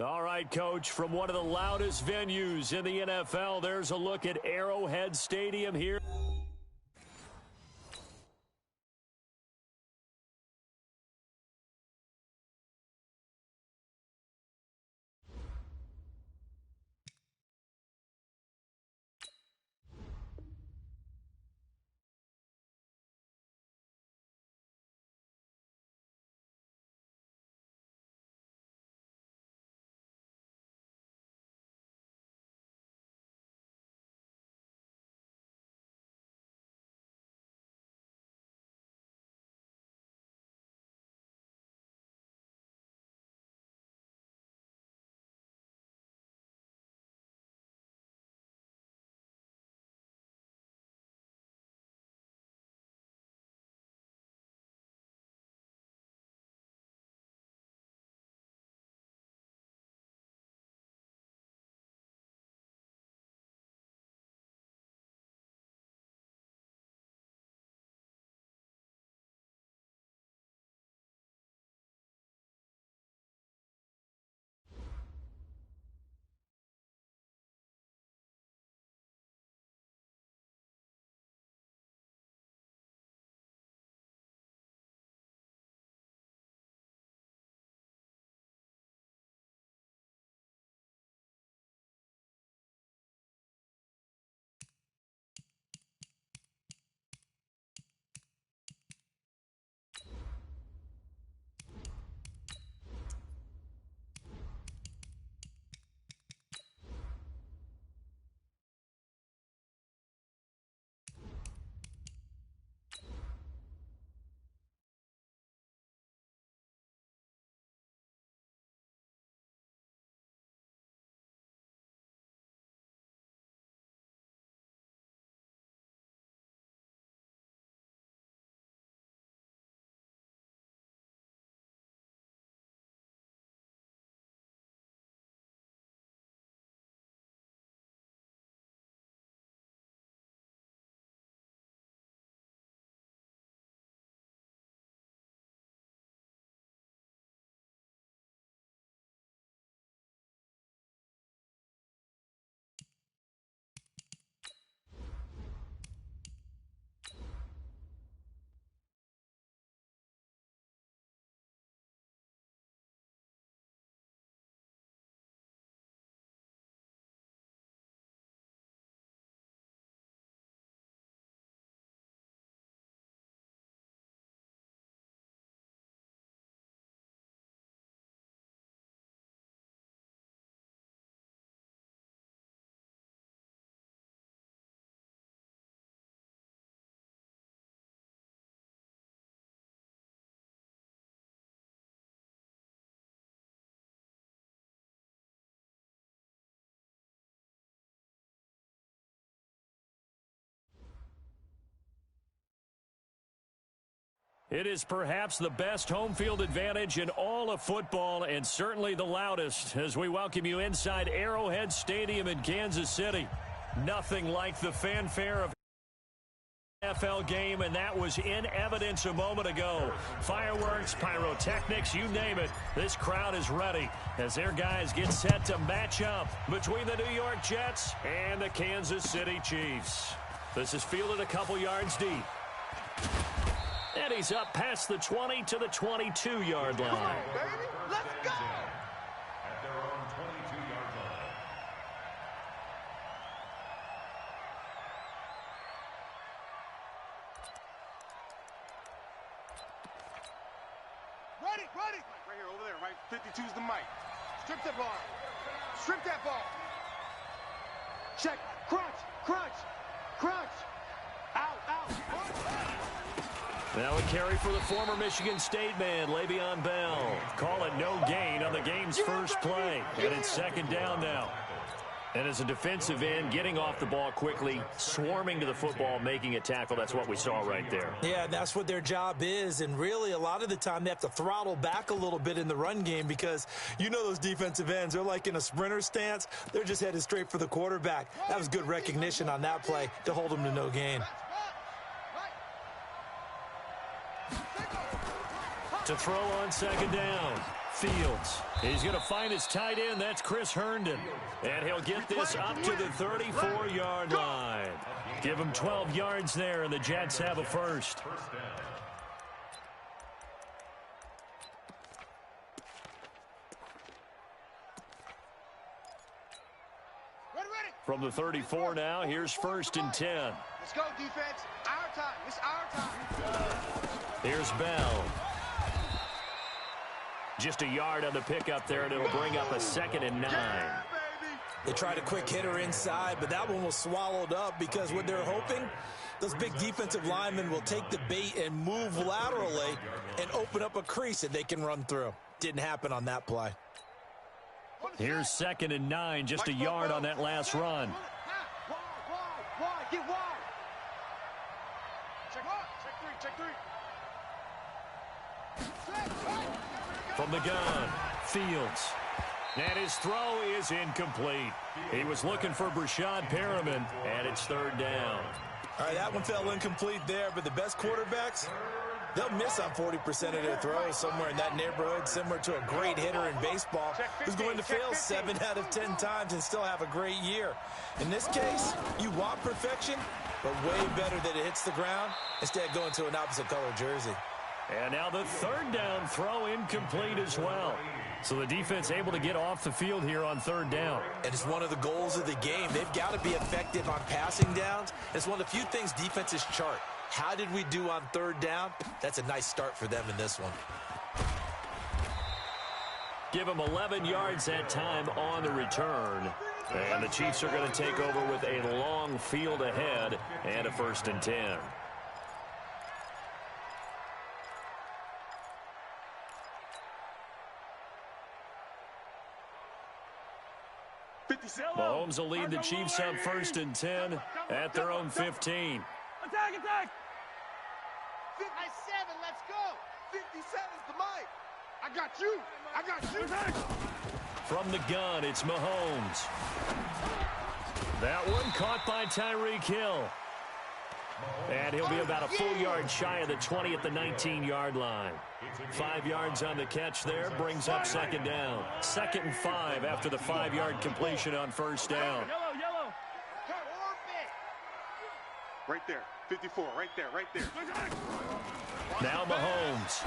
All right, Coach, from one of the loudest venues in the NFL, there's a look at Arrowhead Stadium here. It is perhaps the best home field advantage in all of football, and certainly the loudest, as we welcome you inside Arrowhead Stadium in Kansas City. Nothing like the fanfare of NFL game, and that was in evidence a moment ago. Fireworks, pyrotechnics, you name it. This crowd is ready as their guys get set to match up between the New York Jets and the Kansas City Chiefs. This is fielded a couple yards deep. And he's up past the 20 to the 22-yard line. Come on, baby. Let's go. At their own 22-yard line. Ready. Right here, over there, right? 52's the mic. Strip that ball. Strip that ball. Check. Crunch. Out. Now a carry for the former Michigan State man, Le'Veon Bell. Call it no gain on the game's first play. And it's second down now. And as a defensive end, getting off the ball quickly, swarming to the football, making a tackle, that's what we saw right there. Yeah, that's what their job is. And really, a lot of the time, they have to throttle back a little bit in the run game because you know those defensive ends, they're like in a sprinter stance. They're just headed straight for the quarterback. That was good recognition on that play to hold them to no gain. To throw on second down. Fields. He's going to find his tight end. That's Chris Herndon. And he'll get this up to the 34-yard line. Give him 12 yards there, and the Jets have a first. From the 34 now, here's 1st and 10. Let's go, defense. Our time. It's our time. Here's Bell. Just a yard on the pickup there, and it'll bring up a 2nd and 9. They tried a quick hitter inside, but that one was swallowed up because what they're hoping, those big defensive linemen will take the bait and move laterally and open up a crease that they can run through. Didn't happen on that play. Here's 2nd and 9, just a yard on that last run. Wide, get wide. Check three. From the gun, Fields. And his throw is incomplete. He was looking for Brashad Perriman, and it's 3rd down. All right, that one fell incomplete there, but the best quarterbacks, they'll miss on 40% of their throws, somewhere in that neighborhood, similar to a great hitter in baseball who's going to fail 7 out of 10 times and still have a great year. In this case, you want perfection, but way better that it hits the ground instead of going to an opposite color jersey. And now the 3rd down throw incomplete as well. So the defense able to get off the field here on 3rd down. And it's one of the goals of the game. They've got to be effective on passing downs. It's one of the few things defenses chart. How did we do on 3rd down? That's a nice start for them in this one. Give them 11 yards that time on the return. And the Chiefs are going to take over with a long field ahead and a 1st and 10. Mahomes will lead the Chiefs up 1st and 10 at their own 15. Attack! 57, let's go. 57's the mic. I got you. From the gun, it's Mahomes. That one caught by Tyreek Hill. And he'll be about a full yard shy of the 20 at the 19-yard line. 5 yards on the catch there, brings up 2nd down. 2nd and 5 after the 5-yard completion on 1st down. Yellow. Right there, 54, right there. Now Mahomes.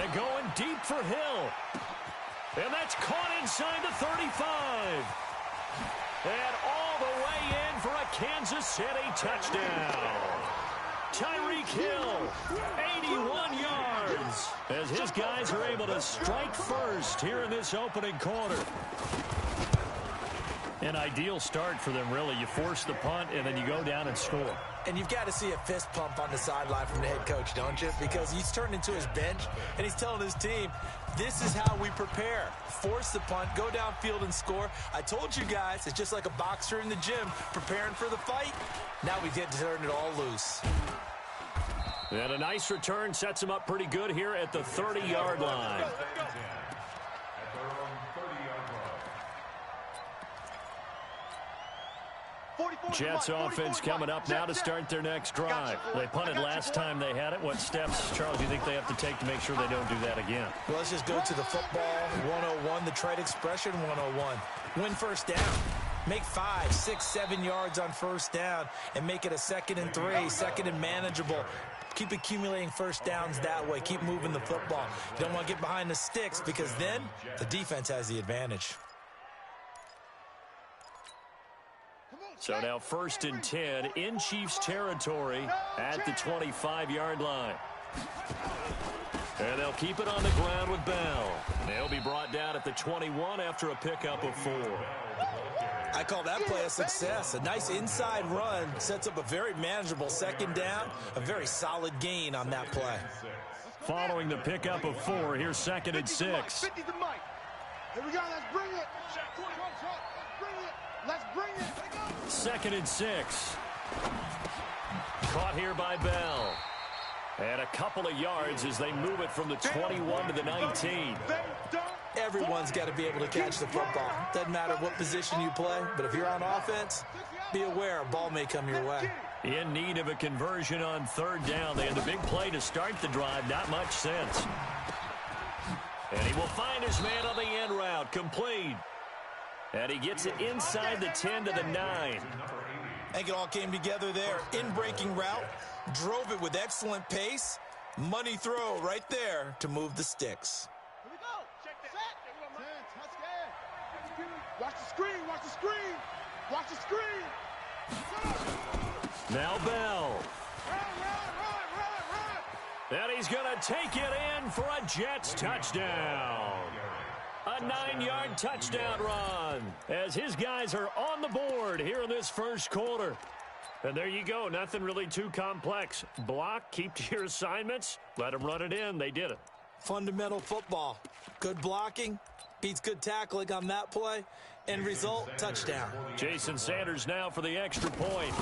And going deep for Hill. And that's caught inside the 35. And all the way in for a Kansas City touchdown. Tyreek Hill, 81 yards, as his guys are able to strike first here in this opening quarter. An ideal start for them, really. You force the punt, and then you go down and score. And you've got to see a fist pump on the sideline from the head coach, don't you? Because he's turned into his bench, and he's telling his team, this is how we prepare. Force the punt, go downfield and score. I told you guys, it's just like a boxer in the gym preparing for the fight. Now we get to turn it all loose. And a nice return sets him up pretty good here at the 30-yard line. Jets offense coming up now to start their next drive. They punted last time they had it. What steps, Charles, do you think they have to take to make sure they don't do that again? Well, let's just go to the football 101, the trade expression 101. Win 1st down. Make 5, 6, 7 yards on 1st down and make it a 2nd and 3, 2nd and manageable. Keep accumulating 1st downs that way. Keep moving the football. You don't want to get behind the sticks because then the defense has the advantage. So now 1st and 10 in Chiefs territory at the 25-yard line. And they'll keep it on the ground with Bell. They'll be brought down at the 21 after a pickup of 4. I call that play a success. A nice inside run sets up a very manageable 2nd down, a very solid gain on that play. Following the pickup of 4, here's 2nd and 6. 50's the mic. Here we go, let's bring it. Let's bring it. 2nd and 6. Caught here by Bell. And a couple of yards as they move it from the 21 to the 19. Everyone's got to be able to catch the football. Doesn't matter what position you play, but if you're on offense, be aware a ball may come your way. In need of a conversion on 3rd down. They had the big play to start the drive. Not much sense. And he will find his man on the end route, complete. And he gets it inside the 10 to the 9. I think it all came together there. In-breaking route, drove it with excellent pace. Money throw right there to move the sticks. Here we go. Check that. Watch the screen. Watch the screen. Watch the screen. Now Bell. Run. And he's going to take it in for a Jets touchdown. A 9-yard touchdown run as his guys are on the board here in this first quarter. And there you go. Nothing really too complex. Block, keep to your assignments, let them run it in. They did it. Fundamental football. Good blocking beats good tackling on that play. End result, touchdown. Jason Sanders now for the extra point.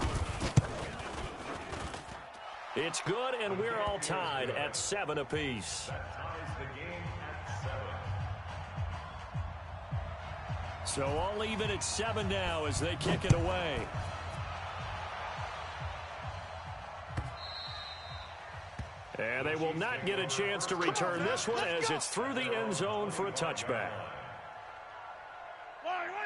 It's good, and we're all tied at 7 apiece. That ties the game at 7. So all even at 7 now as they kick it away. And they will not get a chance to return this one as it's through the end zone for a touchback.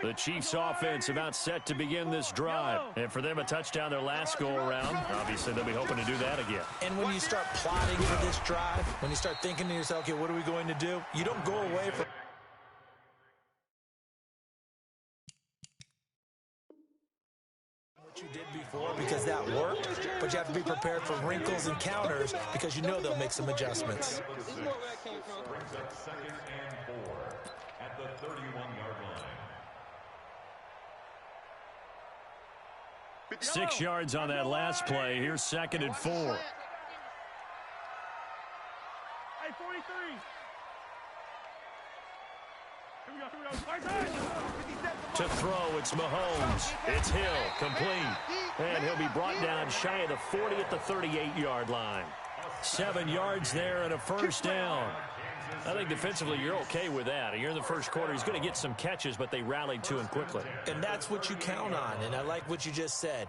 The Chiefs offense about set to begin this drive. And for them, a touchdown their last go-around. Obviously, they'll be hoping to do that again. And when you start plotting for this drive, when you start thinking to yourself, okay, what are we going to do? You don't go away from what you did before because that worked, but you have to be prepared for wrinkles and counters because you know they'll make some adjustments. Brings up 2nd and 4 at the 31-yard line. 6 yards on that last play. Here's 2nd and 4. Hey, 43. Here we go. To throw, it's Mahomes. It's Hill, complete. And he'll be brought down shy of the 40 at the 38-yard line. 7 yards there and a first down. I think defensively you're okay with that. You're in the first quarter. He's going to get some catches, but they rallied to him quickly. And that's what you count on, and I like what you just said.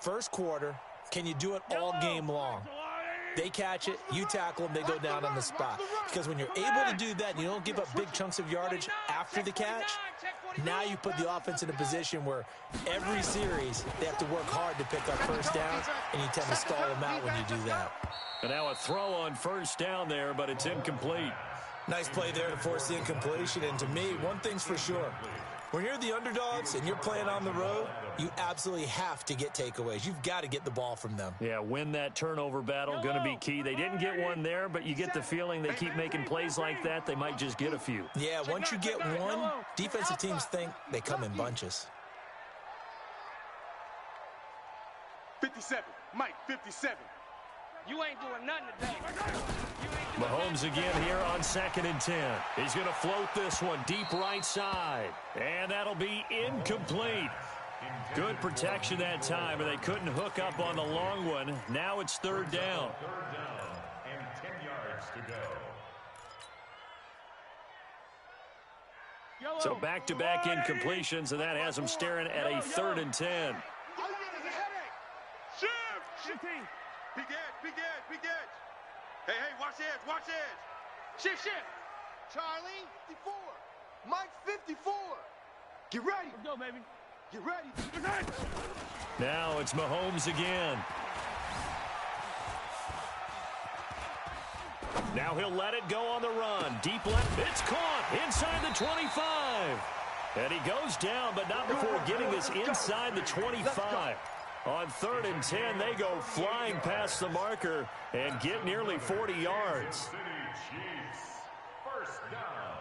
First quarter, can you do it all game long? They catch it, you tackle them, they go down on the spot. Because when you're able to do that, you don't give up big chunks of yardage after the catch, now you put the offense in a position where every series they have to work hard to pick up first downs, and you tend to stall them out when you do that. And now a throw on first down there, but it's incomplete. Nice play there to force the incompletion, and to me, one thing's for sure. When you're the underdogs and you're playing on the road, you absolutely have to get takeaways. You've got to get the ball from them. Yeah, win that turnover battle, going to be key. They didn't get one there, but you get the feeling they keep making plays like that, they might just get a few. Yeah, once you get one, defensive teams think they come in bunches. 57. Mike, 57. You ain't doing nothing today. Mahomes again here on 2nd and 10. He's going to float this one deep right side. And that'll be incomplete. Good protection that time, and they couldn't hook up on the long one. Now it's 3rd down. 3rd down and 10 yards to go. So back-to-back incompletions, and that has them staring at a 3rd and 10. Shift. Big edge. Hey, watch edge. Shift. Charlie, 54. Mike, 54. Get ready. Let's go, baby. Get ready. Now it's Mahomes again. Now he'll let it go on the run. Deep left. It's caught inside the 25. And he goes down, but not before getting this inside the 25. On 3rd and 10, they go flying past the marker and get nearly 40 yards. City Chiefs. First down.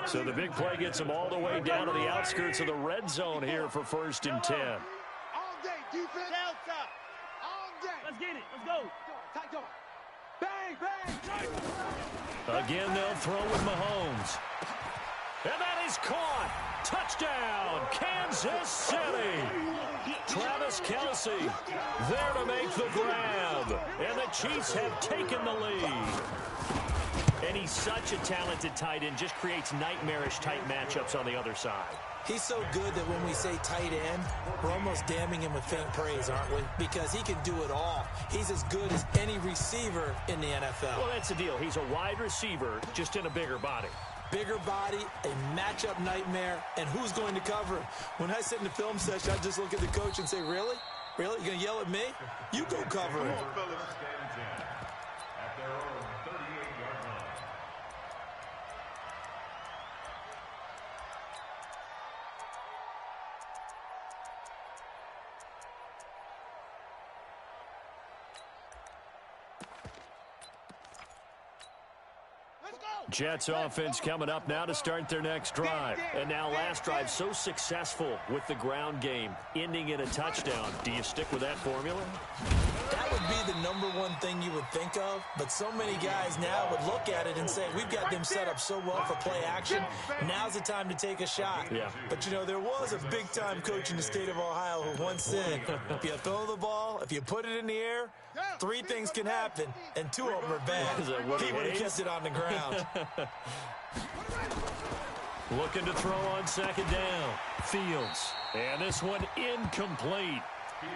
So the big play gets them all the way down to the outskirts of the red zone here for 1st and 10. All day, defense. Delta. All day. Let's get it. Let's go. Tight door. Bang. Again, they'll throw with Mahomes. And that is caught. Touchdown, Kansas City. Travis Kelce there to make the grab. And the Chiefs have taken the lead. And he's such a talented tight end, just creates nightmarish tight matchups on the other side. He's so good that when we say tight end, we're almost damning him with faint praise, aren't we? Because he can do it all. He's as good as any receiver in the NFL. Well, that's the deal. He's a wide receiver, just in a bigger body. Bigger body, a matchup nightmare, and who's going to cover him? When I sit in the film session, I just look at the coach and say, really? Really? You're going to yell at me? You go cover him. At their own 38-yard line. Jets offense coming up now to start their next drive. And now last drive so successful with the ground game, ending in a touchdown. Do you stick with that formula? That would be the #1 thing you would think of, but so many guys now would look at it and say, we've got them set up so well for play action. Now's the time to take a shot. Yeah. But, you know, there was a big-time coach in the state of Ohio who once said, if you throw the ball, if you put it in the air, 3 things can happen, and 2 of them are bad. He would have kept it on the ground. Looking to throw on second down. Fields. And this one incomplete.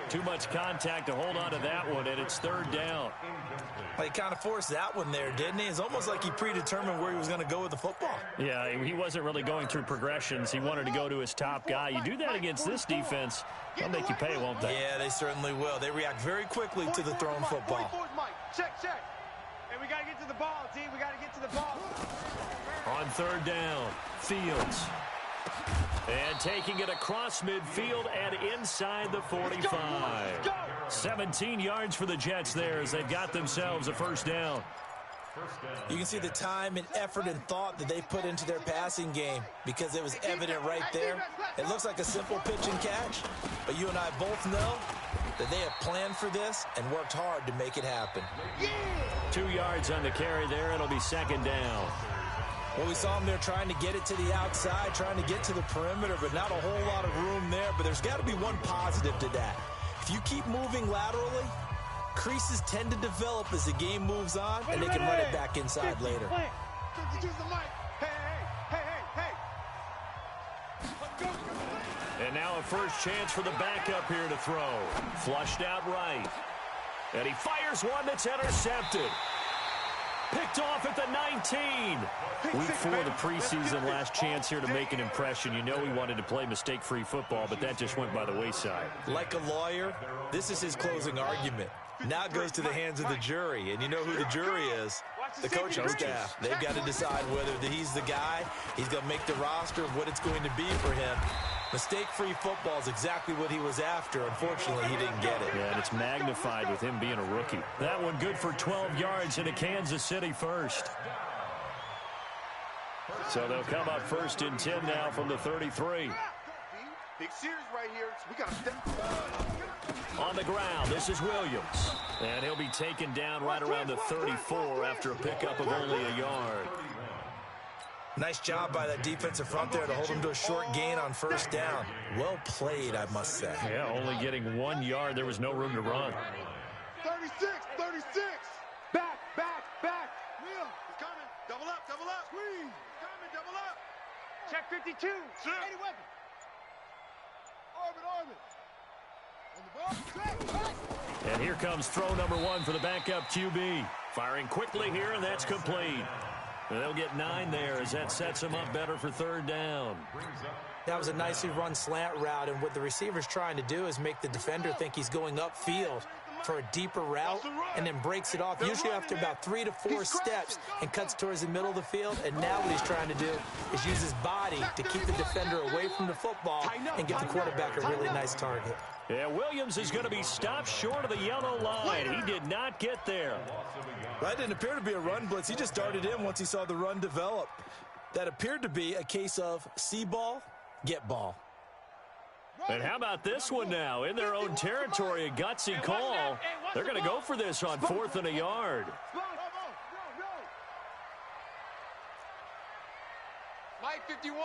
Too much contact to hold on to that one, and it's third down. Well, he kind of forced that one there, didn't he? It's almost like he predetermined where he was going to go with the football. Yeah, he wasn't really going through progressions. He wanted to go to his top guy. You do that against this defense, they'll make you pay, won't they? Yeah, they certainly will. They react very quickly to the thrown football. Check. Hey, we got to get to the ball, team. We got to get to the ball. On third down, Fields. And taking it across midfield and inside the 45. 17 yards for the Jets there as they've got themselves a first down. You can see the time and effort and thought that they put into their passing game because it was evident right there. It looks like a simple pitch and catch, but you and I both know that they have planned for this and worked hard to make it happen. 2 yards on the carry there. It'll be second down. Well, we saw him there trying to get it to the outside, trying to get to the perimeter, but not a whole lot of room there. But there's got to be one positive to that. If you keep moving laterally, creases tend to develop as the game moves on, and they can run it back inside later. And now a first chance for the backup here to throw. Flushed out right. And he fires one that's intercepted. Picked off at the 19. Week 4 of the preseason, last chance here to make an impression. You know he wanted to play mistake-free football, but that just went by the wayside. Like a lawyer, this is his closing argument. Now it goes to the hands of the jury, and you know who the jury is. The coaching staff. They've got to decide whether he's the guy, he's going to make the roster, what it's going to be for him. Mistake-free football is exactly what he was after. Unfortunately, he didn't get it. Yeah, and it's magnified with him being a rookie. That one good for 12 yards into Kansas City first. So they'll come up first and 10 now from the 33. Big series right here. We got to step. On the ground, this is Williams. And he'll be taken down right around the 34 after a pickup of only a yard. Nice job by that defensive front there to hold him to a short gain on first down. Well played, I must say. Yeah, only getting 1 yard. There was no room to run. 36. Back. Will, he's coming. Double up. Squeeze. Coming, double up. Check 52. Any weapon. Orbit. On the ball. Check. And here comes throw number 1 for the backup QB. Firing quickly here, and that's complete. And they'll get 9 there as that sets them up better for third down. That was a nicely run slant route, and what the receiver's trying to do is make the defender think he's going upfield for a deeper route and then breaks it off, usually after about 3 to 4 steps, and cuts towards the middle of the field. And now what he's trying to do is use his body to keep the defender away from the football and give the quarterback a really nice target. Yeah, Williams is going to be stopped short of the yellow line. He did not get there. That didn't appear to be a run blitz. He just darted in once he saw the run develop. That appeared to be a case of see ball, get ball. And how about this one now? In their own territory, a gutsy call. They're going to go for this on 4th and a yard. Mike 51.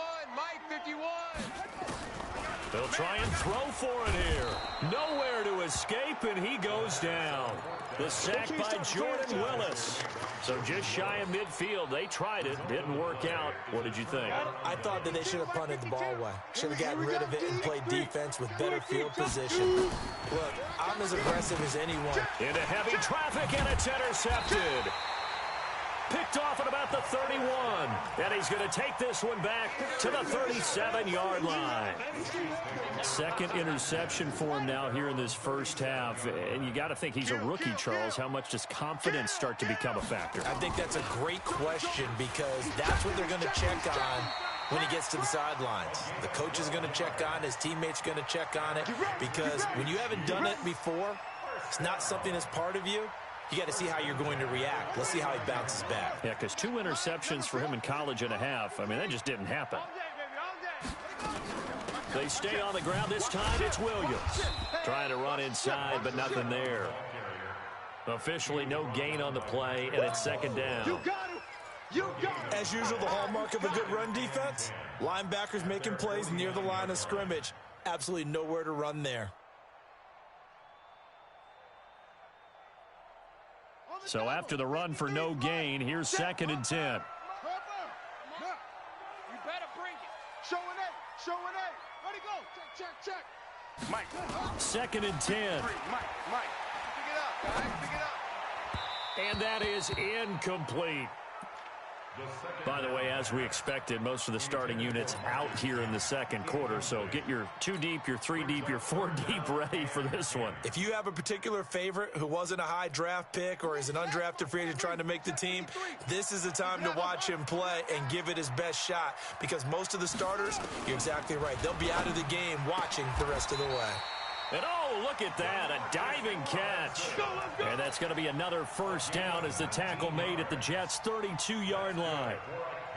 They'll try and throw for it here. Nowhere to escape, and he goes down. The sack by Jordan Willis. So just shy of midfield. They tried it. Didn't work out. What did you think? I thought that they should have punted the ball away. Should have gotten rid of it and played defense with better field position. Look, I'm as aggressive as anyone. Into heavy traffic, and it's intercepted. Picked off at about the 31. And he's going to take this one back to the 37-yard line. Second interception for him now here in this first half. And you got to think he's a rookie, Charles. How much does confidence start to become a factor? I think that's a great question because that's what they're going to check on when he gets to the sidelines. The coach is going to check on, his teammates are going to check on it, because when you haven't done it before, it's not something that's part of you. You got to see how you're going to react. Let's see how he bounces back. Yeah, because 2 interceptions for him in college and a half. I mean, that just didn't happen. They stay on the ground. This time it's Williams. Trying to run inside, but nothing there. Officially no gain on the play, and it's second down. As usual, the hallmark of a good run defense, linebackers making plays near the line of scrimmage. Absolutely nowhere to run there. So after the run for no gain, here's 2nd and 10. You better bring it. Show an A. Show an A. Where'd he go? Check. Mike. 2nd and 10. Mike. Pick it up, guys. Pick it up. And that is incomplete. By the way, as we expected, most of the starting units out here in the second quarter. So get your 2 deep, your 3 deep, your 4 deep ready for this one. If you have a particular favorite who wasn't a high draft pick or is an undrafted free agent trying to make the team, this is the time to watch him play and give it his best shot, because most of the starters, you're exactly right, they'll be out of the game watching the rest of the way. And oh, look at that, a diving catch. And that's going to be another first down as the tackle made at the Jets' 32-yard line.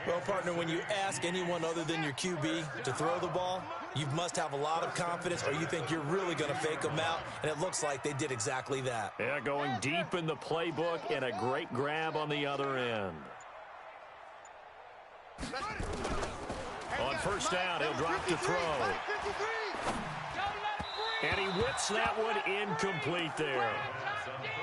Well, partner, when you ask anyone other than your QB to throw the ball, you must have a lot of confidence, or you think you're really going to fake them out, and it looks like they did exactly that. Yeah, going deep in the playbook and a great grab on the other end. On first down, he'll drop to throw. And he whips that one incomplete there.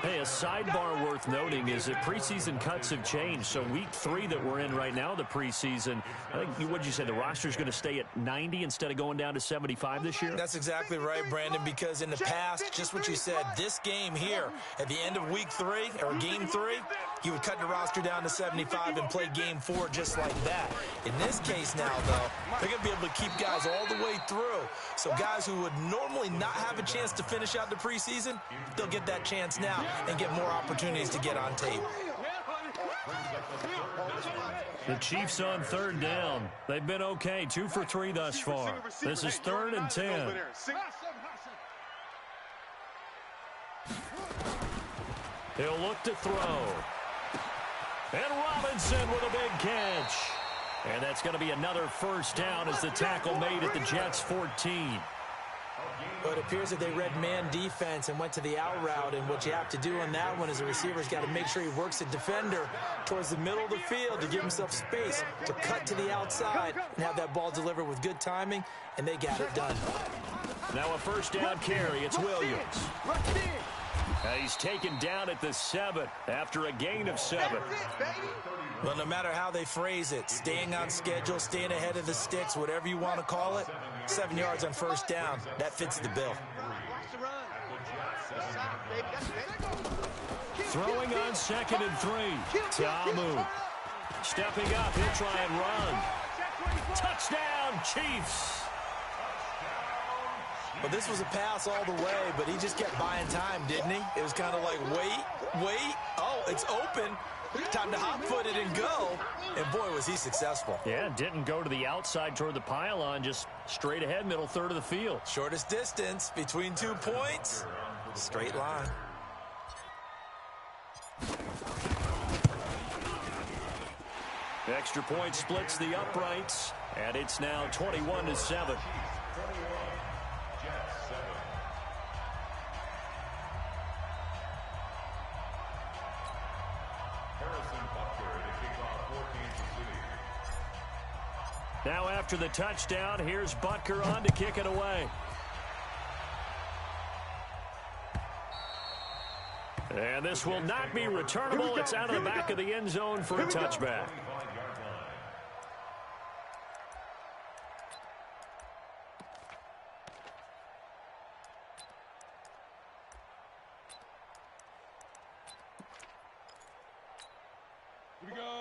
Hey, a sidebar worth noting is that preseason cuts have changed. So week 3 that we're in right now, the preseason, I think, what did you say, the roster's going to stay at 90 instead of going down to 75 this year? That's exactly right, Brandon, because in the past, just what you said, this game here, at the end of week 3, or game 3, you would cut the roster down to 75 and play game 4 just like that. In this case now, though, they're going to be able to keep guys all the way through. So guys who would normally not have a chance to finish out the preseason, they'll get that chance now and get more opportunities to get on tape. The Chiefs on third down. They've been okay, 2 for 3 thus far. This is 3rd and 10. He'll look to throw. And Robinson with a big catch. And that's going to be another first down as the tackle made at the Jets' 14. But it appears that they read man defense and went to the out route, and what you have to do on that one is the receiver's got to make sure he works the defender towards the middle of the field to give himself space to cut to the outside and have that ball delivered with good timing, and they got it done. Now a first down carry. It's Williams. He's taken down at the 7 after a gain of 7. Well, no matter how they phrase it, staying on schedule, staying ahead of the sticks, whatever you want to call it, 7 yards on first down, that fits the bill. Throwing on 2nd and 3. Ta'amu. Stepping up, he'll try and run. Touchdown, Chiefs. Well, this was a pass all the way, but he just kept buying time, didn't he? It was kind of like, wait. Oh, it's open. Time to hot-foot it and go. And, boy, was he successful. Yeah, didn't go to the outside toward the pylon, just straight ahead, middle third of the field. Shortest distance between 2 points. Straight line. Extra point splits the uprights, and it's now 21-7. Now after the touchdown, here's Butker on to kick it away. And this will not be returnable. It's out of the back of the end zone for a touchback.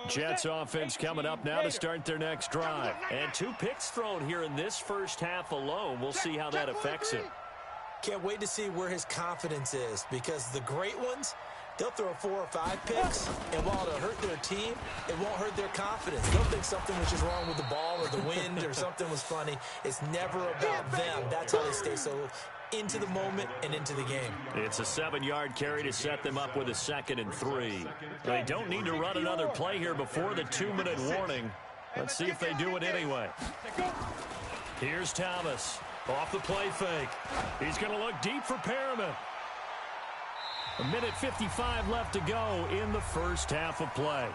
Jets offense coming up now to start their next drive. And 2 picks thrown here in this first half alone. We'll see how that affects him. Can't wait to see where his confidence is, because the great ones, they'll throw 4 or 5 picks, and while it'll hurt their team, it won't hurt their confidence. They'll think something was just wrong with the ball or the wind or something was funny. It's never about them. That's how they stay so into the moment and into the game. It's a 7-yard carry to set them up with a 2nd and 3. They don't need to run another play here before the 2-minute warning. Let's see if they do it anyway. Here's Thomas. Off the play fake. He's going to look deep for Perriman. 1:55 left to go in the first half of play.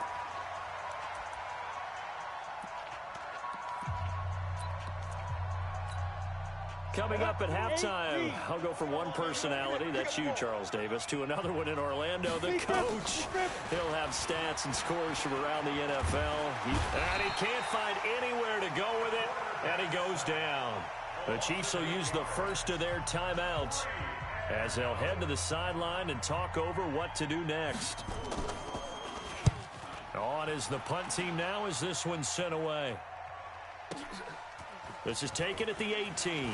Coming up at halftime, I'll go from one personality, that's you, Charles Davis, to another one in Orlando, the coach. He'll have stats and scores from around the NFL. And he can't find anywhere to go with it, and he goes down. The Chiefs will use the first of their timeouts as they'll head to the sideline and talk over what to do next. On is the punt team now as this one's sent away. This is taken at the 18.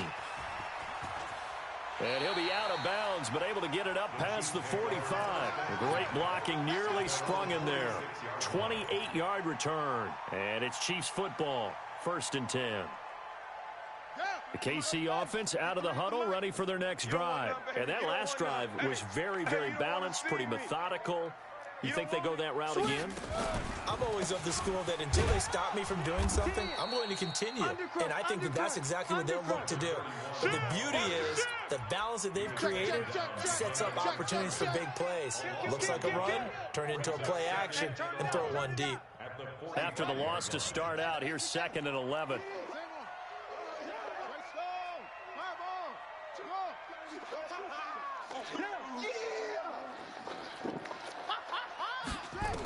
And he'll be out of bounds, but able to get it up past the 45. Great blocking, nearly sprung him there. 28-yard return, and it's Chiefs football, 1st and 10. The KC offense out of the huddle, ready for their next drive. And that last drive was very, very balanced, pretty methodical. You think they go that route again? I'm always of the school that until they stop me from doing something, I'm going to continue. And I think that that's exactly what they'll look to do. But the beauty is the balance that they've created sets up opportunities for big plays. Looks like a run, turn into a play action, and throw one deep. After the loss to start out, here's 2nd and 11.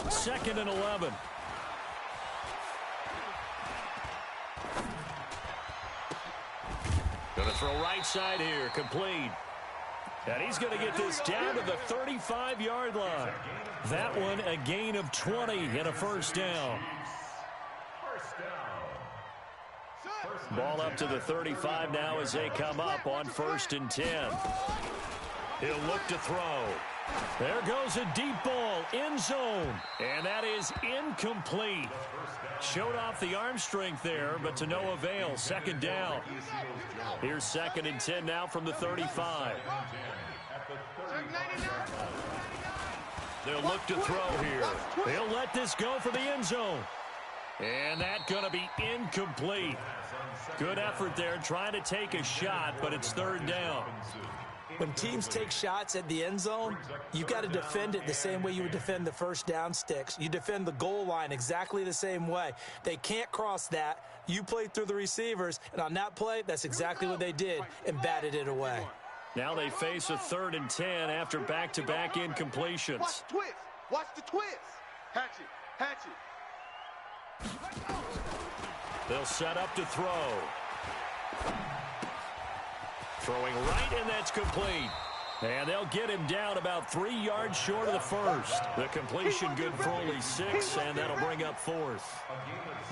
Second and 11. Going to throw right side here, complete. And he's going to get this down to the 35-yard line. That one a gain of 20 and a first down. Ball up to the 35 now as they come up on 1st and 10. He'll look to throw. There goes a deep ball, end zone, and that is incomplete. Showed off the arm strength there, but to no avail. 2nd down. Here's 2nd and 10 now from the 35. They'll look to throw here. They'll let this go for the end zone. And that's going to be incomplete. Good effort there, trying to take a shot, but it's 3rd down. When teams take shots at the end zone, you've got to defend it the same way you would defend the first down sticks. You defend the goal line exactly the same way. They can't cross that. You play through the receivers, and on that play, that's exactly what they did and batted it away. Now they face a 3rd and 10 after back-to-back incompletions. Watch the twist. Watch the twist. Hatch it. Hatch it. They'll set up to throw. Throwing right, and that's complete. And they'll get him down about 3 yards short of the first. The completion good for only 6, and that'll bring up 4th.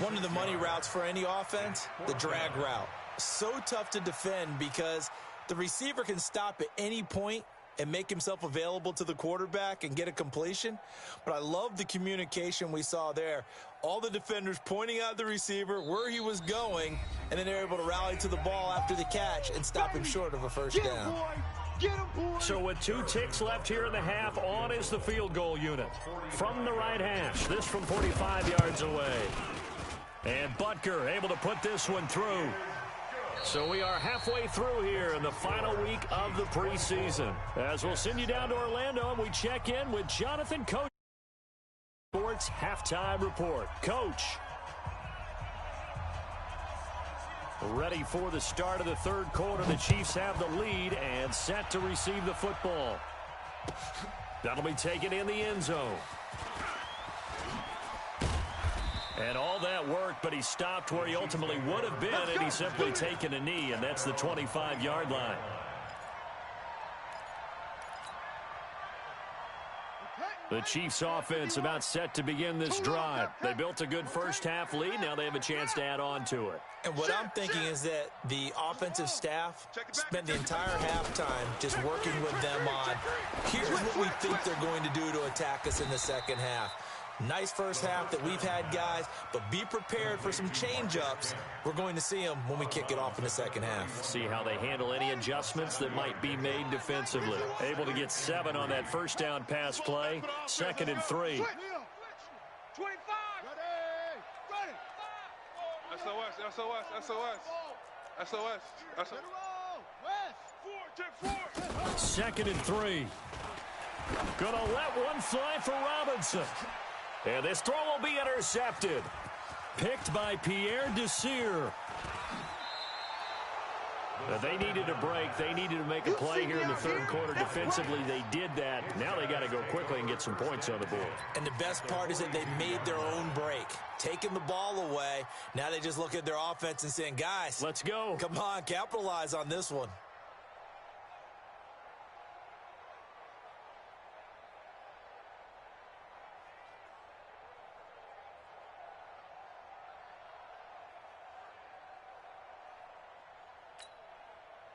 One of the money routes for any offense, the drag route. So tough to defend because the receiver can stop at any point and make himself available to the quarterback and get a completion. But I love the communication we saw there. All the defenders pointing out the receiver, where he was going, and then they're able to rally to the ball after the catch and stop him short of a first down. So with 2 ticks left here in the half, on is the field goal unit. From the right hash, this from 45 yards away. And Butker able to put this one through. So we are halfway through here in the final week of the preseason. As we'll send you down to Orlando and we check in with Jonathan Coach. Sports Halftime Report. Coach. Ready for the start of the 3rd quarter. The Chiefs have the lead and set to receive the football. That'll be taken in the end zone. And all that worked, but he stopped where he ultimately would have been, and he's simply taken a knee, and that's the 25-yard line. The Chiefs offense about set to begin this drive. They built a good first-half lead. Now they have a chance to add on to it. And what I'm thinking is that the offensive staff spent the entire halftime just working with them on, here's what we think they're going to do to attack us in the second half. Nice first half that we've had, guys, but be prepared for some change-ups. We're going to see them when we kick it off in the second half. See how they handle any adjustments that might be made defensively. Able to get 7 on that first down pass play. 2nd and 3. 25. SOS, SOS, SOS. SOS. SOS. 2nd and 3. Gonna let one fly for Robinson. And this throw will be intercepted. Picked by Pierre Desir. They needed a break. They needed to make a play here in the third quarter. Defensively, they did that. Now they got to go quickly and get some points on the board. And the best part is that they made their own break. Taking the ball away. Now they just look at their offense and saying, guys, let's go. Come on, capitalize on this one.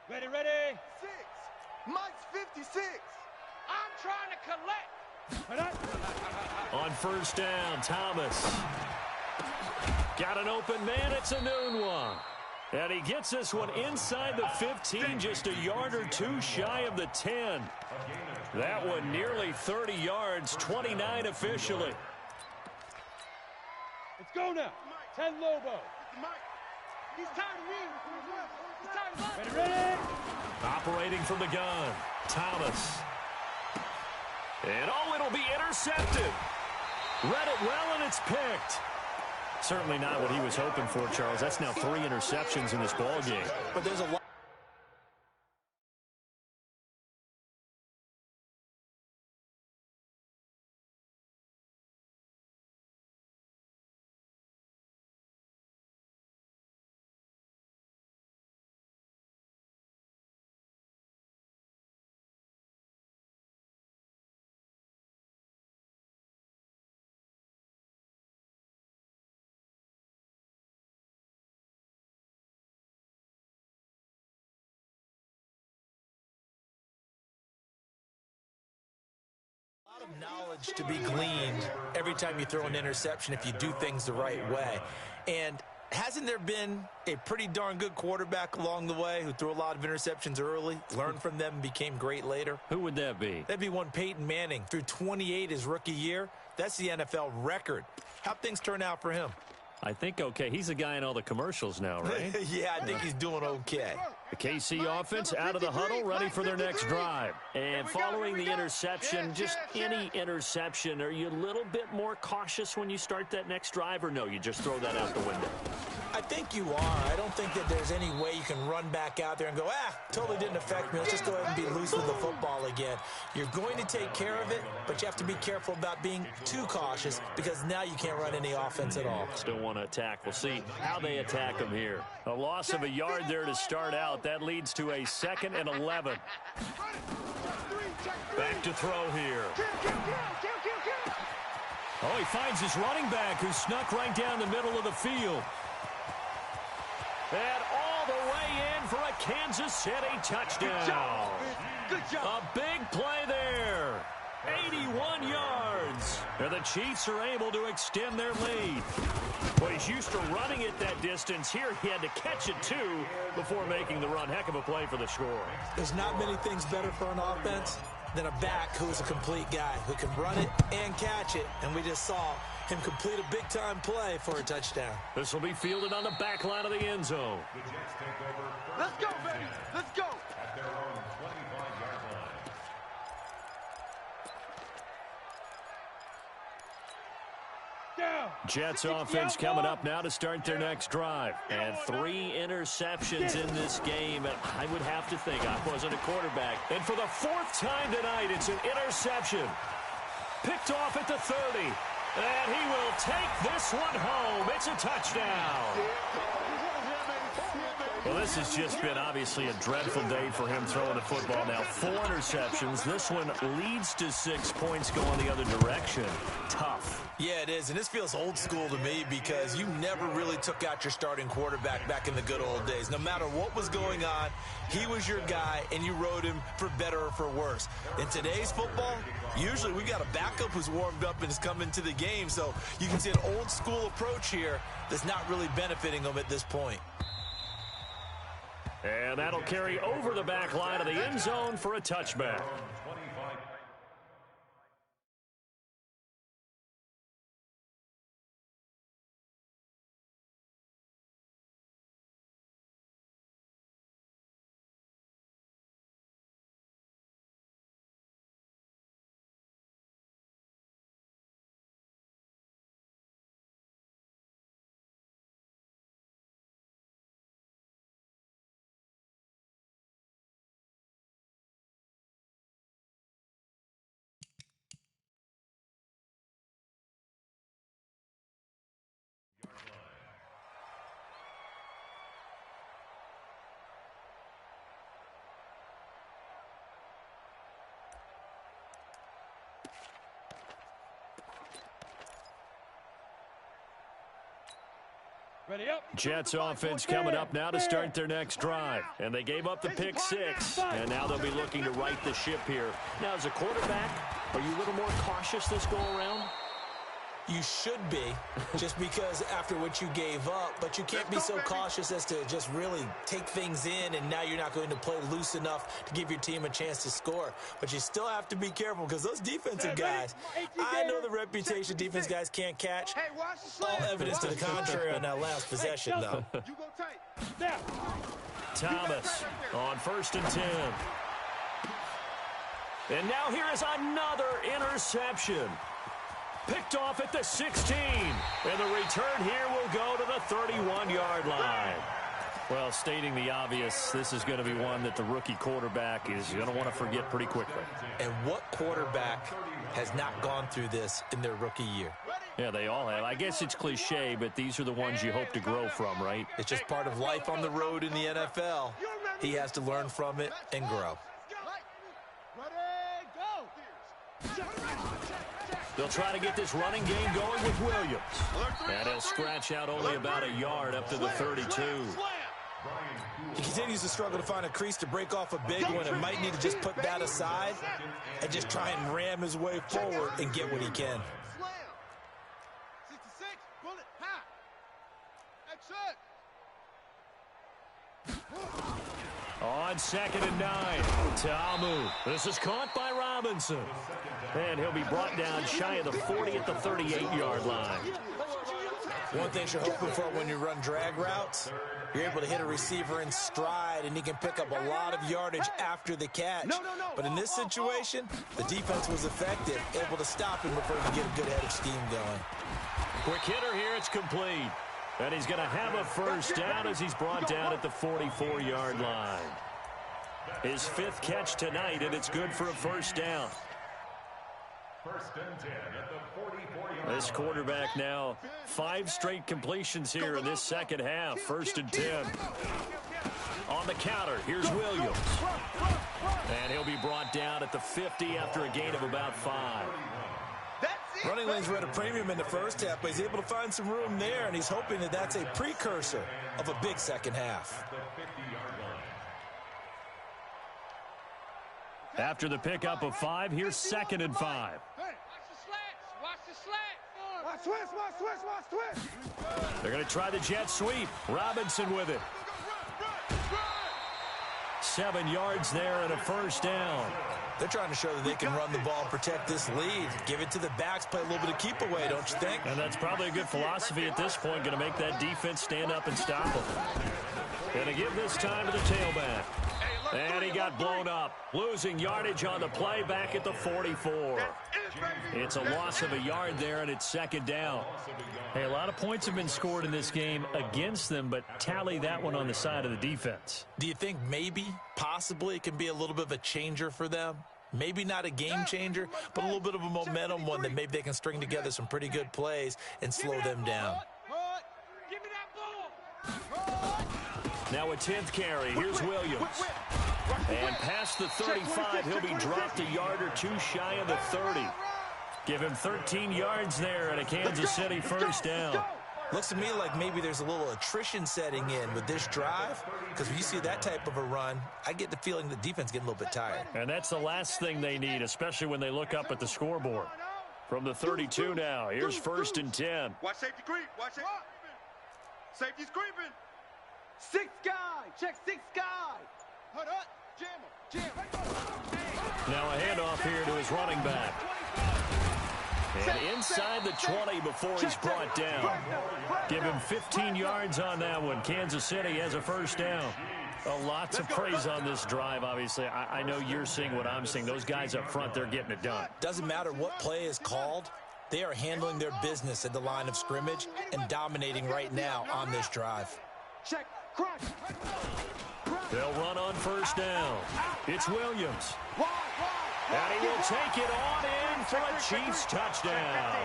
Ready. 6. Mike's 56. I'm trying to collect. On first down, Thomas. Got an open man. It's a noon one. And he gets this one inside the 15, just a yard or two shy of the 10. That one nearly 30 yards, 29 officially. Let's go now. 10 Lobo. He's tired of me. He's tired of us. Ready. Operating from the gun, Thomas. And it'll be intercepted. Read it well, and it's picked. Certainly not what he was hoping for, Charles. That's now 3 interceptions in this ball game. But there's a lot. Of knowledge to be gleaned every time you throw an interception if you do things the right way. And hasn't there been a pretty darn good quarterback along the way who threw a lot of interceptions early, learned from them, and became great later? Who would that be? That'd be one Peyton Manning. Threw 28 his rookie year. That's the NFL record. How'd things turn out for him? I think okay. He's the guy in all the commercials now, right? Yeah, I think he's doing okay. The KC offense out of the huddle, ready for their next drive. And following the interception, just any interception, are you a little bit more cautious when you start that next drive, or no, you just throw that out the window? I think you are. I don't think that there's any way you can run back out there and go, totally didn't affect me. Let's just go ahead and be loose with the football again. You're going to take care of it, but you have to be careful about being too cautious because now you can't run any offense at all. Still want to attack. We'll see how they attack them here. A loss of a yard there to start out. That leads to a 2nd and 11. Back to throw here. Oh, he finds his running back who snuck right down the middle of the field. And all the way in for a Kansas City touchdown. Good job. A big play there. 81 yards. And the Chiefs are able to extend their lead. Well, he's used to running it that distance. Here he had to catch it, too, before making the run. Heck of a play for the score. There's not many things better for an offense than a back who is a complete guy who can run it and catch it. And we just saw him complete a big-time play for a touchdown. This will be fielded on the back line of the end zone. Let's go, baby. Let's go. At their own 25-yard line. Jets offense coming up now to start their next drive. And 3 interceptions in this game. And I would have to think I wasn't a quarterback. And for the 4th time tonight, it's an interception. Picked off at the 30. And he will take this one home. It's a touchdown. Well, this has just been obviously a dreadful day for him throwing the football. Now 4 interceptions. This one leads to 6 points going the other direction. Tough. Yeah, it is, and this feels old school to me because you never really took out your starting quarterback back in the good old days. No matter what was going on, he was your guy, and you rode him for better or for worse. In today's football, usually we got a backup who's warmed up and is coming to the game, so you can see an old school approach here that's not really benefiting them at this point. And that'll carry over the back line of the end zone for a touchback. Jets offense coming up now to start their next drive. And they gave up the pick 6, and now they'll be looking to right the ship here. Now, as a quarterback, are you a little more cautious this go-around? You should be, just because after what you gave up, but you can't be so cautious as to just really take things in, and now you're not going to play loose enough to give your team a chance to score. But you still have to be careful because those defensive guys, I know the reputation defense guys can't catch. All evidence to the contrary on that last possession, though. Thomas on 1st and 10. And now here is another interception. Picked off at the 16. And the return here will go to the 31-yard line. Well, stating the obvious, this is going to be one that the rookie quarterback is going to want to forget pretty quickly. And what quarterback has not gone through this in their rookie year? Yeah, they all have. I guess it's cliche, but these are the ones you hope to grow from, right? It's just part of life on the road in the NFL. He has to learn from it and grow. They'll try to get this running game going with Williams. And he'll scratch out only about a yard up to the 32. He continues to struggle to find a crease to break off a big one and might need to just put that aside and just try and ram his way forward and get what he can. On 2nd and 9, Ta'amu. This is caught by Robinson. And he'll be brought down shy of the 40 at the 38-yard line. One thing you're hoping for when you run drag routes, you're able to hit a receiver in stride, and he can pick up a lot of yardage after the catch. But in this situation, the defense was effective, able to stop him before he could get a good head of steam going. Quick hitter here, it's complete. And he's going to have a first down as he's brought down at the 44-yard line. His 5th catch tonight, and it's good for a first down. 1st and 10 at the 44-yard line. This quarterback now 5 straight completions here in this second half. 1st and 10. On the counter, here's Williams. And he'll be brought down at the 50 after a gain of about 5. Running lanes were at a premium in the first half, but he's able to find some room there, and he's hoping that that's a precursor of a big second half. After the pickup of 5, here's 2nd and 5. Watch the slant. Watch twist. They're going to try the jet sweep. Robinson with it. 7 yards there and a first down. They're trying to show that they can run the ball and protect this lead. Give it to the backs, play a little bit of keep away, don't you think? And that's probably a good philosophy at this point, going to make that defense stand up and stop them. Going to give this time to the tailback. And he got blown up, losing yardage on the play back at the 44. It's a loss of a yard there, and it's second down. Hey, a lot of points have been scored in this game against them, but tally that one on the side of the defense. Do you think maybe, possibly, it can be a little bit of a changer for them? Maybe not a game changer, but a little bit of a momentum one that maybe they can string together some pretty good plays and slow them down. Give me that ball. Now a 10th carry. Here's Williams. And past the 35, he'll be dropped a yard or two shy of the 30. Give him 13 yards there and a Kansas City first down. Looks to me like maybe there's a little attrition setting in with this drive, because when you see that type of a run, I get the feeling the defense getting a little bit tired. And that's the last thing they need, especially when they look up at the scoreboard. From the 32 now, here's first and 10. Watch safety creep. Watch safety. Safety's creeping. 6 guy. Check 6 guy. Hold up. Jam him. Now a handoff here to his running back. And inside the 20 before he's brought down. Give him 15 yards on that one. Kansas City has a first down. Lots of praise on this drive, obviously. I know you're seeing what I'm seeing. Those guys up front, they're getting it done. Doesn't matter what play is called. They are handling their business at the line of scrimmage and dominating right now on this drive. Check. Crunch. They'll run on first down. It's Williams. And he will take it on in for a Chiefs touchdown.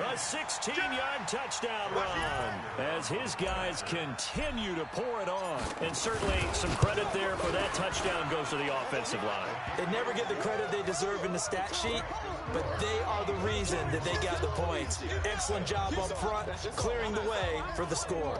A 16-yard touchdown run as his guys continue to pour it on. And certainly some credit there for that touchdown goes to the offensive line. They never get the credit they deserve in the stat sheet, but they are the reason that they got the points. Excellent job up front, clearing the way for the score.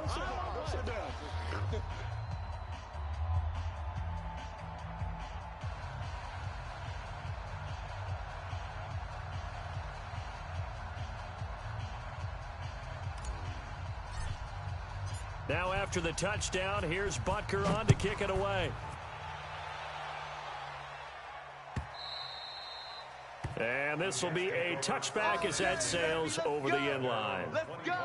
Now after the touchdown, here's Butker on to kick it away. And this will be a touchback as that sails over the end line. Let's go.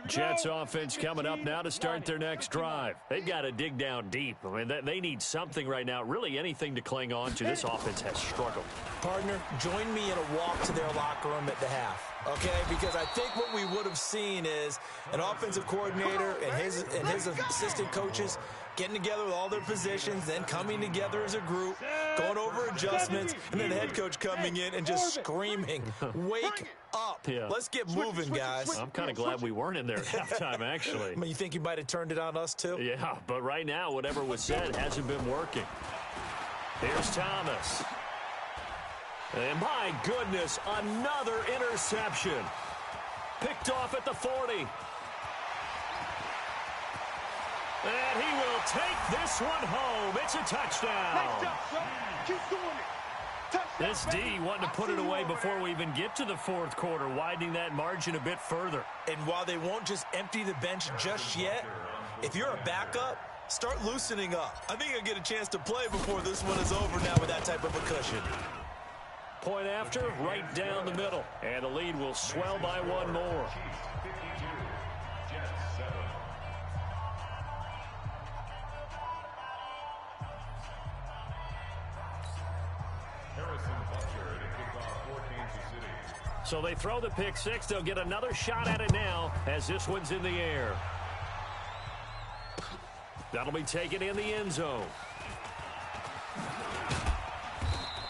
Jets offense coming up now to start their next drive. They've got to dig down deep. I mean, they need something right now, really anything to cling on to. This offense has struggled. Partner, join me in a walk to their locker room at the half, okay? Because I think what we would have seen is an offensive coordinator and his assistant coaches getting together with all their positions, then coming together as a group, going over adjustments, and then the head coach coming in and just screaming, wake up. Yeah. Let's get moving, guys. I'm kind of glad we weren't in there at halftime, actually. I mean, you think you might have turned it on us, too? Yeah, but right now, whatever was said hasn't been working. Here's Thomas. And my goodness, another interception. Picked off at the 40. And he will take this one home. It's a touchdown. Keep doing it. This D wanting to put it away before we even get to the fourth quarter, widening that margin a bit further. And while they won't just empty the bench just yet, if you're a backup, start loosening up. I think you'll get a chance to play before this one is over now with that type of a cushion. Point after, right down the middle. And the lead will swell by one more. So they throw the pick six. They'll get another shot at it now as this one's in the air. That'll be taken in the end zone.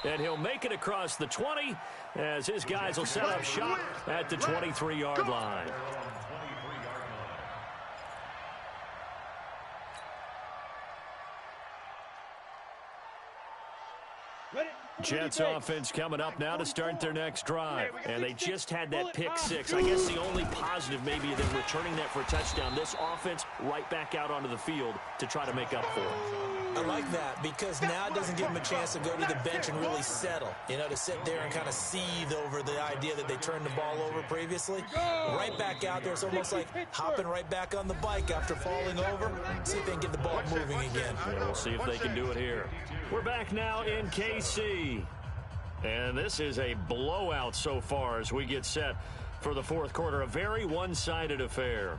And he'll make it across the 20 as his guys will set up shop at the 23-yard line. Jets offense coming up now to start their next drive. And they just had that pick six. I guess the only positive maybe of them returning that for a touchdown. This offense right back out onto the field to try to make up for it. I like that because now it doesn't give him a chance to go to the bench and really settle, to sit there and kind of seethe over the idea that they turned the ball over previously. Right back out there. It's almost like hopping right back on the bike after falling over. See if they can get the ball moving again. We'll see if they can do it here. We're back now in KC. And this is a blowout so far as we get set for the fourth quarter. A very one-sided affair.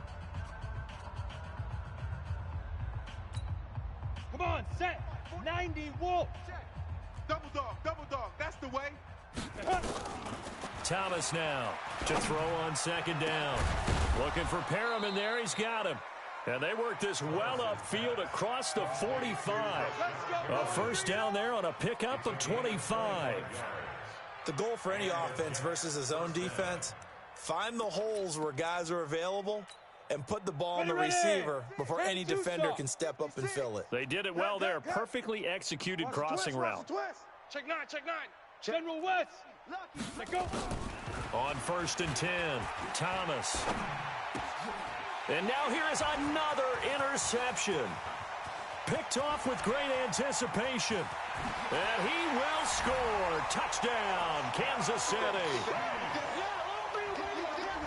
Come on, set. 90 Wolf. Double dog. That's the way. Thomas now to throw on second down. Looking for Perriman there. He's got him. And they work this well upfield across the 45. A first down there on a pickup of 25. The goal for any offense versus a zone defense, find the holes where guys are available and put the ball on the receiver before any defender can step up and fill it. They did it well there. Perfectly executed crossing route. Check nine. General West. Let go. On 1st and 10, Thomas. And now here is another interception. Picked off with great anticipation. And he will score. Touchdown, Kansas City.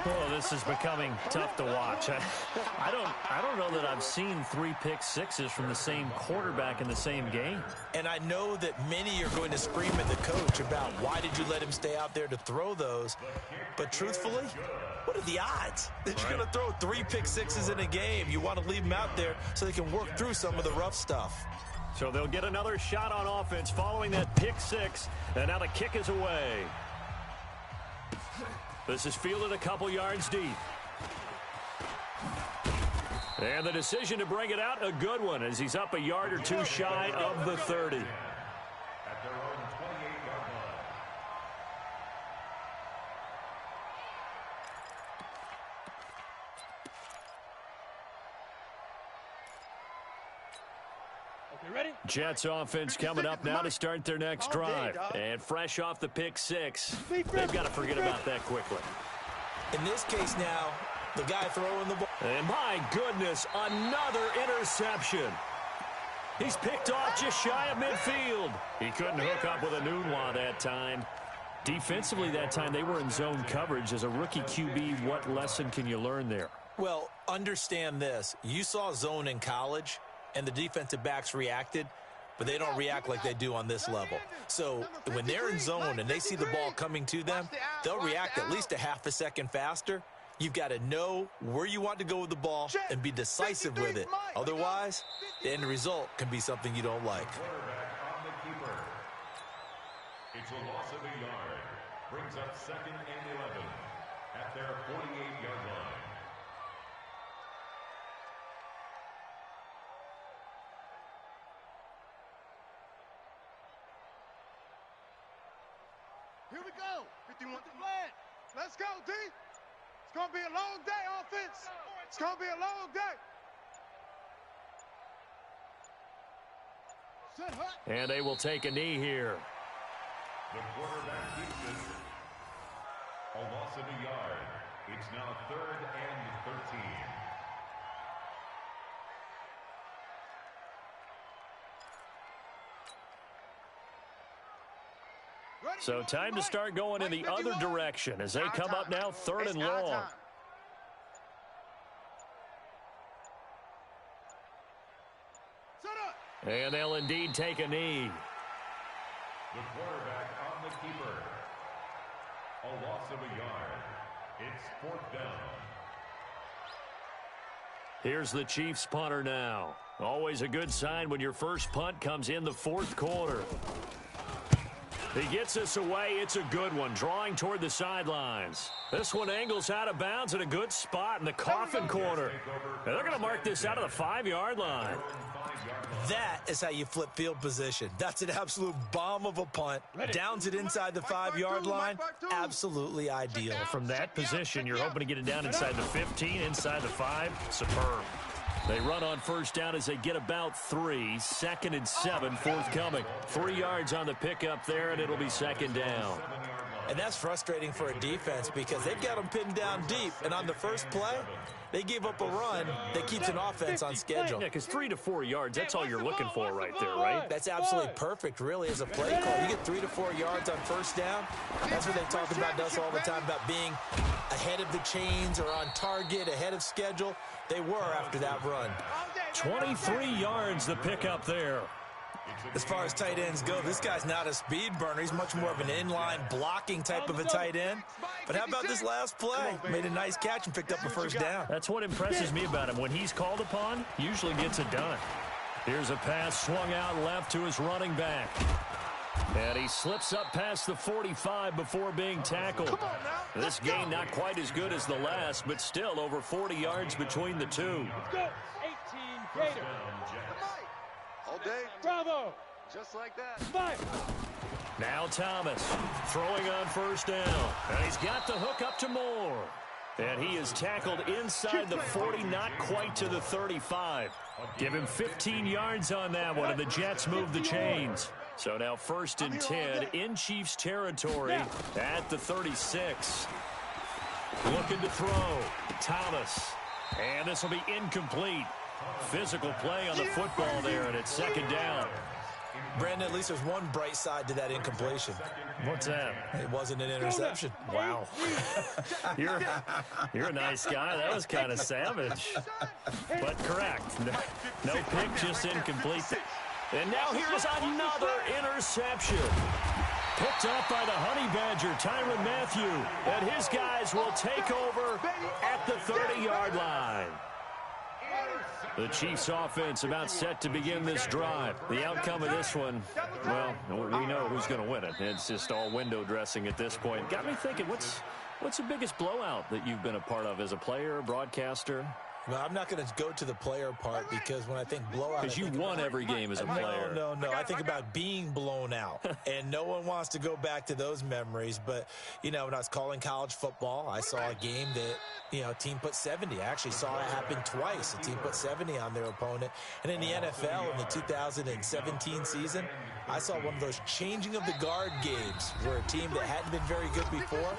Oh, this is becoming tough to watch. I don't know that I've seen 3 pick sixes from the same quarterback in the same game. And I know that many are going to scream at the coach about why did you let him stay out there to throw those. But truthfully, what are the odds that you're going to throw 3 pick sixes in a game? You want to leave them out there so they can work through some of the rough stuff. So they'll get another shot on offense following that pick 6. And now the kick is away. This is fielded a couple yards deep. And the decision to bring it out, a good one, as he's up a yard or 2 shy of the 30. At their own 28-yard line. Okay, ready? Jets offense coming up now to start their next drive. And fresh off the pick 6, they've got to forget about that quickly. In this case now, the guy throwing the ball. And my goodness, another interception. He's picked off just shy of midfield. He couldn't hook up with a Nunwa that time. Defensively that time, they were in zone coverage. As a rookie QB, what lesson can you learn there? Well, understand this. You saw zone in college, and the defensive backs reacted, but they don't react like they do on this level. So when they're in zone and they see the ball coming to them, they'll react at least a half a second faster. You've got to know where you want to go with the ball and be decisive with it. Otherwise, the end result can be something you don't like. Quarterback on the keeper. It's a loss of a yard. Brings up 2nd and 11 at their 48-yard line. Here we go. 51 to flat. Let's go, D. It's going to be a long day, offense. It's going to be a long day. And they will take a knee here. The quarterback keeps it. A loss of a yard. It's now 3rd and 13. So time to start going in the other direction as they come up now 3rd and long. And they'll indeed take a knee. The quarterback on the keeper. A loss of a yard. It's 4th down. Here's the Chiefs punter now. Always a good sign when your first punt comes in the 4th quarter. He gets this away. It's a good one, drawing toward the sidelines. This one angles out of bounds at a good spot in the coffin corner. And they're going to mark this out of the 5-yard line. That is how you flip field position. That's an absolute bomb of a punt. Downs it inside the 5-yard line. Absolutely ideal. From that position, you're hoping to get it down inside the 15, inside the 5. Superb. They run on first down as they get about 3. 2nd and 7 forthcoming. 3 yards on the pickup there, and it'll be 2nd down. 7-yard line. And that's frustrating for a defense because they've got them pinned down deep. And on the first play, they gave up a run that keeps an offense on schedule. Yeah, because 3 to 4 yards, that's all you're looking for right there, right? That's absolutely perfect, really, as a play call. You get 3 to 4 yards on first down. That's what they talk about us all the time, about being ahead of the chains or on target, ahead of schedule. They were after that run. 23 yards the pickup there. As far as tight ends go, this guy's not a speed burner. He's much more of an inline blocking type of a tight end. But how about this last play? Made a nice catch and picked up a first down. That's what impresses me about him. When he's called upon, usually gets it done. Here's a pass swung out left to his running back. And he slips up past the 45 before being tackled. This gain not quite as good as the last, but still over 40 yards between the two. Let's go. 18 Gator. All day. Bravo. Just like that. Five. Now Thomas throwing on first down. And he's got the hook up to Moore. And he is tackled inside the 40, not quite to the 35. Give him 15 yards on that one, and the Jets move the chains. So now 1st and 10 in Chiefs territory at the 36. Looking to throw. Thomas. And this will be incomplete. Physical play on the football there, and it's 2nd down. Brandon, at least there's one bright side to that incompletion. What's that? It wasn't an interception. Wow. You're a nice guy. That was kind of savage. But correct. No pick, just incomplete. And now here's another interception. Picked up by the Honey Badger, Tyrann Mathieu. And his guys will take over at the 30-yard line. The Chiefs offense about set to begin this drive. The outcome of this one, well, we know who's going to win it. It's just all window dressing at this point. Got me thinking, what's the biggest blowout that you've been a part of as a player, broadcaster? Well, I'm not going to go to the player part because when I think blowout... Because you won every game as a player. No. I think about being blown out. And no one wants to go back to those memories. But, you know, when I was calling college football, I saw a game that, you know, a team put 70. I actually saw it happen twice. A team put 70 on their opponent. And in the NFL, in the 2017 season, I saw one of those changing of the guard games where a team that hadn't been very good before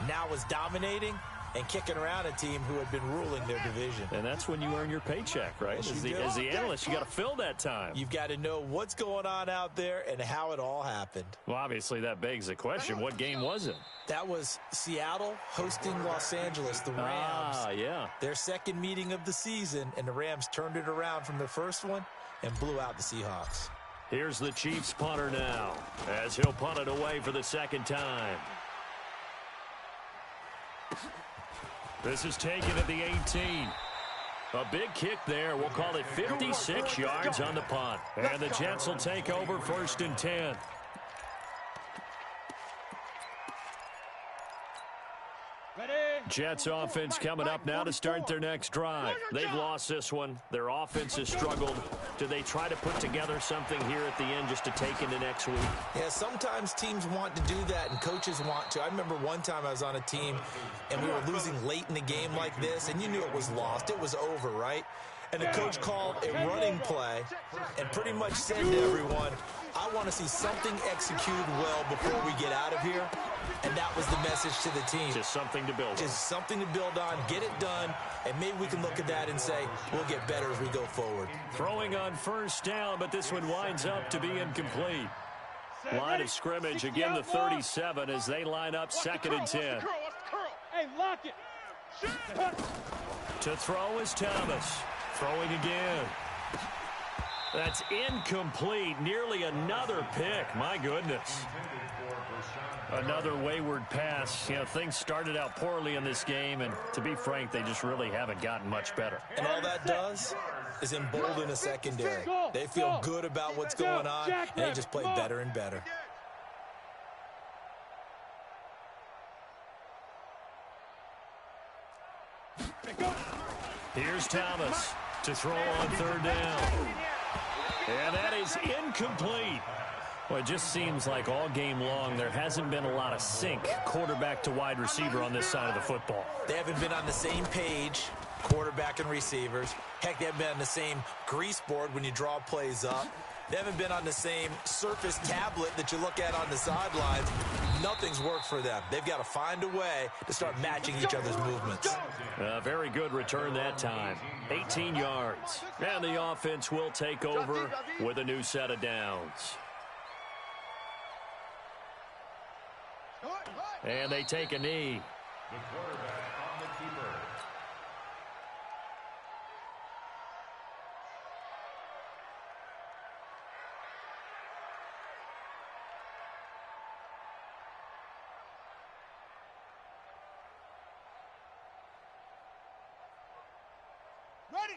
now was dominating and kicking around a team who had been ruling their division. And that's when you earn your paycheck, right? Yes, as the analyst, you got to fill that time. You've got to know what's going on out there and how it all happened. Well, obviously, that begs the question, what game was it? That was Seattle hosting Los Angeles, the Rams. Ah, yeah. Their second meeting of the season, and the Rams turned it around from their first one and blew out the Seahawks. Here's the Chiefs punter now, as he'll punt it away for the 2nd time. This is taken at the 18. A big kick there. We'll call it 56 yards on the punt. And the Jets will take over 1st and 10. Jets offense coming up now to start their next drive. They've lost this one. Their offense has struggled. Do they try to put together something here at the end just to take into next week? Yeah, sometimes teams want to do that and coaches want to. I remember one time I was on a team and we were losing late in the game like this, and you knew it was lost. It was over, right? And the coach called a running play and pretty much said to everyone, I want to see something executed well before we get out of here. And that was the message to the team. Just something to build on. Just something to build on, get it done, and maybe we can look at that and say, we'll get better as we go forward. Throwing on 1st down, but this one winds up to be incomplete. Line of scrimmage, again the 37 as they line up 2nd and 10. Hey, lock it. To throw is Thomas. Throwing again. That's incomplete. Nearly another pick. My goodness. Another wayward pass. You know, things started out poorly in this game, and to be frank, they just really haven't gotten much better. And all that does is embolden a secondary. They feel good about what's going on, and they just play better and better. Here's Thomas to throw on 3rd down. And that is incomplete. Well, it just seems like all game long there hasn't been a lot of sync quarterback to wide receiver on this side of the football. They haven't been on the same page, quarterback and receivers. Heck, they haven't been on the same grease board when you draw plays up. They haven't been on the same surface tablet that you look at on the sidelines. Nothing's worked for them. They've got to find a way to start matching each other's movements. Very good return that time. 18 yards. And the offense will take over with a new set of downs. And they take a knee. The quarterback on the keeper.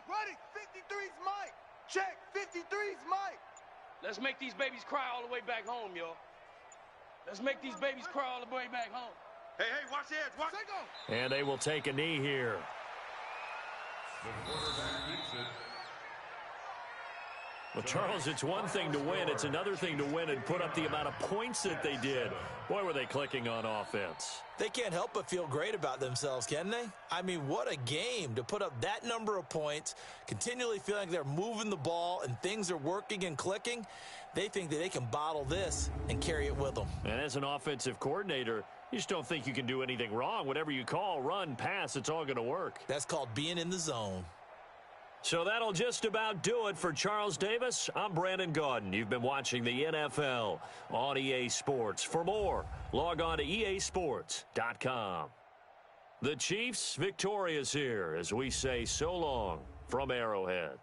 Ready. 53's Mike. Check. 53's Mike. Let's make these babies cry all the way back home, y'all. Let's make these babies cry all the way back home. Hey, watch the edge. Watch it go. And they will take a knee here. The quarterback keeps it. Well, Charles, it's one thing to win. It's another thing to win and put up the amount of points that they did. Boy, were they clicking on offense. They can't help but feel great about themselves, can they? I mean, what a game to put up that number of points, continually feeling like they're moving the ball and things are working and clicking. They think that they can bottle this and carry it with them. And as an offensive coordinator, you just don't think you can do anything wrong. Whatever you call, run, pass, it's all going to work. That's called being in the zone. So that'll just about do it for Charles Davis. I'm Brandon Gaudin. You've been watching the NFL on EA Sports. For more, log on to easports.com. The Chiefs victorious here as we say so long from Arrowhead.